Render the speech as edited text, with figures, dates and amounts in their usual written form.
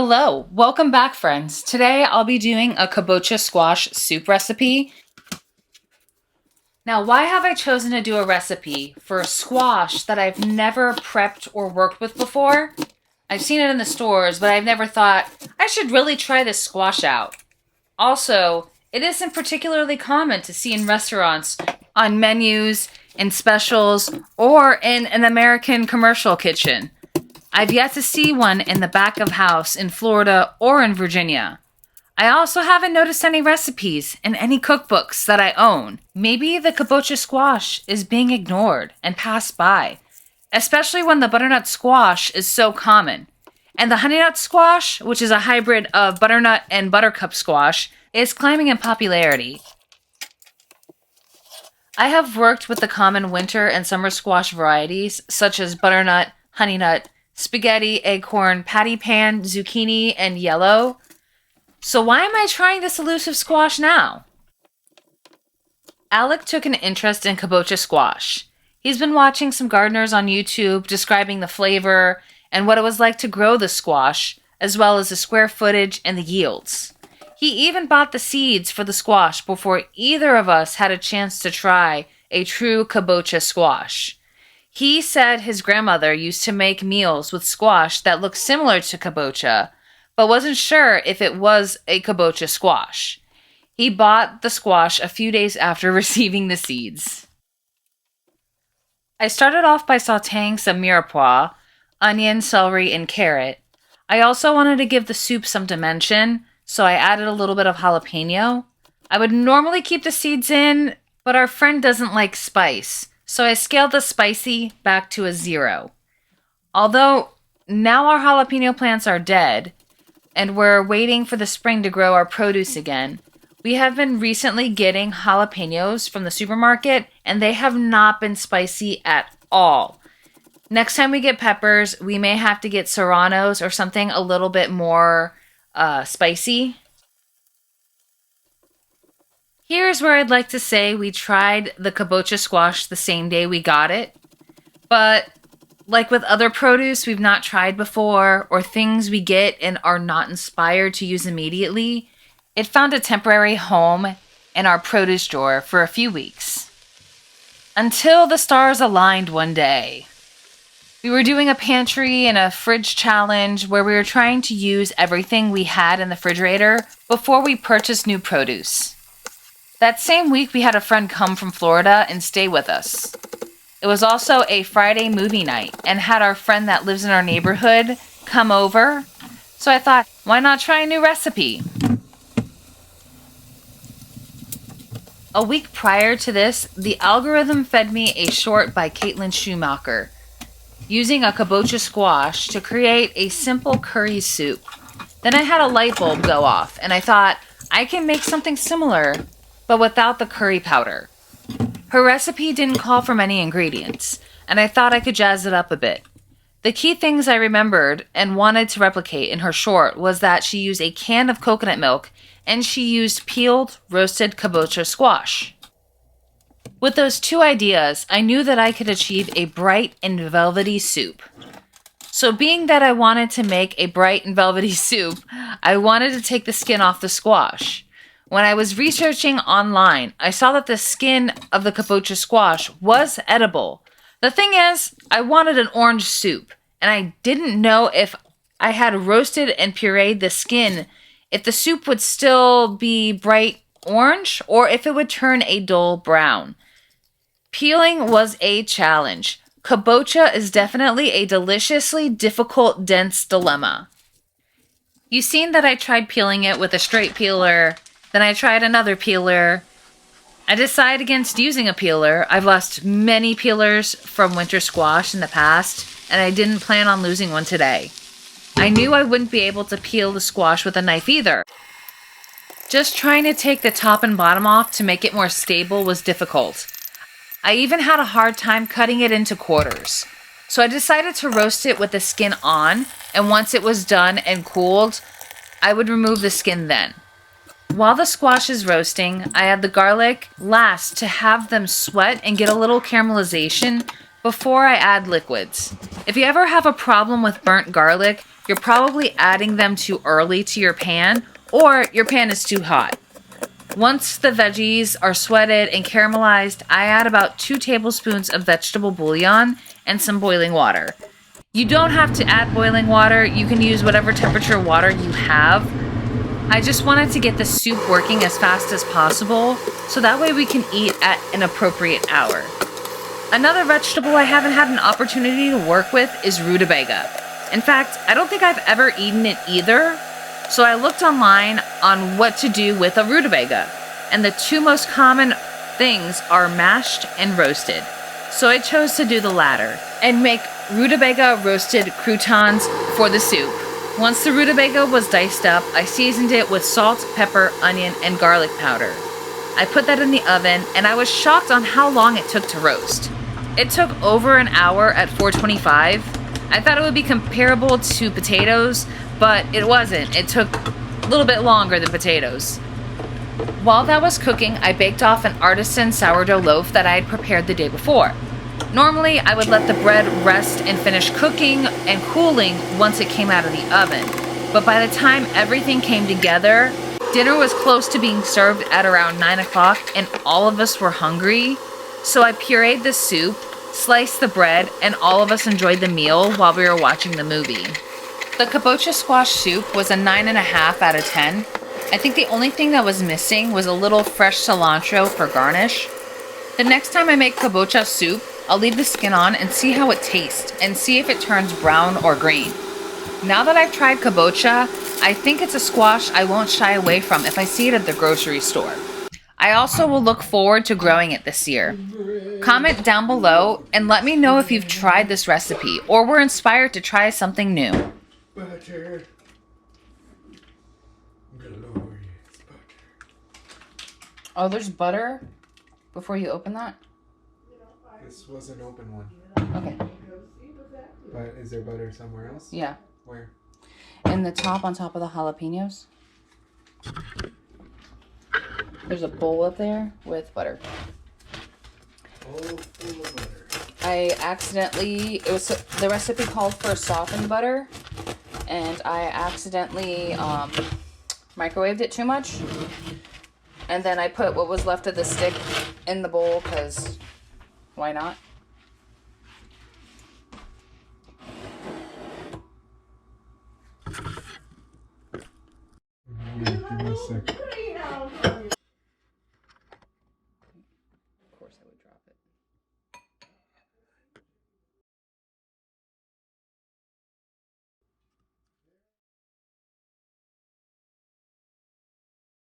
Hello, welcome back friends. Today I'll be doing a kabocha squash soup recipe. Now why have I chosen to do a recipe for a squash that I've never prepped or worked with before? I've seen it in the stores, but I've never thought I should really try this squash out. Also, it isn't particularly common to see in restaurants, on menus, in specials, or in an American commercial kitchen. I've yet to see one in the back of house in Florida or in Virginia. I also haven't noticed any recipes in any cookbooks that I own. Maybe the kabocha squash is being ignored and passed by, especially when the butternut squash is so common. And the honey nut squash, which is a hybrid of butternut and buttercup squash, is climbing in popularity. I have worked with the common winter and summer squash varieties, such as butternut, honey nut, spaghetti, acorn, patty pan, zucchini, and yellow. So why am I trying this elusive squash now? Alec took an interest in kabocha squash. He's been watching some gardeners on YouTube describing the flavor and what it was like to grow the squash, as well as the square footage and the yields. He even bought the seeds for the squash before either of us had a chance to try a true kabocha squash. He said his grandmother used to make meals with squash that looked similar to kabocha, but wasn't sure if it was a kabocha squash. He bought the squash a few days after receiving the seeds. I started off by sautéing some mirepoix, onion, celery, and carrot. I also wanted to give the soup some dimension, so I added a little bit of jalapeno. I would normally keep the seeds in, but our friend doesn't like spice, so I scaled the spicy back to a 0. Although now our jalapeno plants are dead, and we're waiting for the spring to grow our produce again, we have been recently getting jalapenos from the supermarket, and they have not been spicy at all. Next time we get peppers, we may have to get serranos or something a little bit more spicy. Here's where I'd like to say we tried the kabocha squash the same day we got it, but like with other produce we've not tried before or things we get and are not inspired to use immediately, it found a temporary home in our produce drawer for a few weeks. Until the stars aligned one day. We were doing a pantry and a fridge challenge where we were trying to use everything we had in the refrigerator before we purchased new produce. That same week, we had a friend come from Florida and stay with us. It was also a Friday movie night and had our friend that lives in our neighborhood come over. So I thought, why not try a new recipe? A week prior to this, the algorithm fed me a short by Caitlin Schumacher, using a kabocha squash to create a simple curry soup. Then I had a light bulb go off, and I thought, I can make something similar, but without the curry powder. Her recipe didn't call for many ingredients, and I thought I could jazz it up a bit. The key things I remembered and wanted to replicate in her short was that she used a can of coconut milk, and she used peeled, roasted kabocha squash. With those two ideas, I knew that I could achieve a bright and velvety soup. So being that I wanted to make a bright and velvety soup, I wanted to take the skin off the squash. When I was researching online, I saw that the skin of the kabocha squash was edible. The thing is, I wanted an orange soup, and I didn't know if I had roasted and pureed the skin, if the soup would still be bright orange or if it would turn a dull brown. Peeling was a challenge. Kabocha is definitely a deliciously difficult, dense dilemma. You've seen that I tried peeling it with a straight peeler, then I tried another peeler. I decided against using a peeler. I've lost many peelers from winter squash in the past, and I didn't plan on losing one today. I knew I wouldn't be able to peel the squash with a knife either. Just trying to take the top and bottom off to make it more stable was difficult. I even had a hard time cutting it into quarters. So I decided to roast it with the skin on, and once it was done and cooled, I would remove the skin then. While the squash is roasting, I add the garlic last to have them sweat and get a little caramelization before I add liquids. If you ever have a problem with burnt garlic, you're probably adding them too early to your pan, or your pan is too hot. Once the veggies are sweated and caramelized, I add about 2 tablespoons of vegetable bouillon and some boiling water. You don't have to add boiling water, you can use whatever temperature water you have. I just wanted to get the soup working as fast as possible, so that way we can eat at an appropriate hour. Another vegetable I haven't had an opportunity to work with is rutabaga. In fact, I don't think I've ever eaten it either, so I looked online on what to do with a rutabaga, and the 2 most common things are mashed and roasted. So I chose to do the latter and make rutabaga roasted croutons for the soup. Once the rutabaga was diced up, I seasoned it with salt, pepper, onion, and garlic powder. I put that in the oven, and I was shocked on how long it took to roast. It took over an hour at 425. I thought it would be comparable to potatoes, but it wasn't. It took a little bit longer than potatoes. While that was cooking, I baked off an artisan sourdough loaf that I had prepared the day before. Normally, I would let the bread rest and finish cooking and cooling once it came out of the oven. But by the time everything came together, dinner was close to being served at around 9 o'clock, and all of us were hungry. So I pureed the soup, sliced the bread, and all of us enjoyed the meal while we were watching the movie. The Kabocha Squash Soup was a 9.5 out of 10. I think the only thing that was missing was a little fresh cilantro for garnish. The next time I make kabocha soup, I'll leave the skin on and see how it tastes and see if it turns brown or green. Now that I've tried kabocha, I think it's a squash I won't shy away from if I see it at the grocery store. I also will look forward to growing it this year. Comment down below and let me know if you've tried this recipe or were inspired to try something new. Butter. Glorious butter. Oh, there's butter before you open that? This was an open one. Okay. But is there butter somewhere else? Yeah. Where? In the top, on top of the jalapenos. There's a bowl up there with butter. Bowl full of butter. The recipe called for softened butter, and I accidentally microwaved it too much. And then I put what was left of the stick in the bowl, because why not? Give me a second.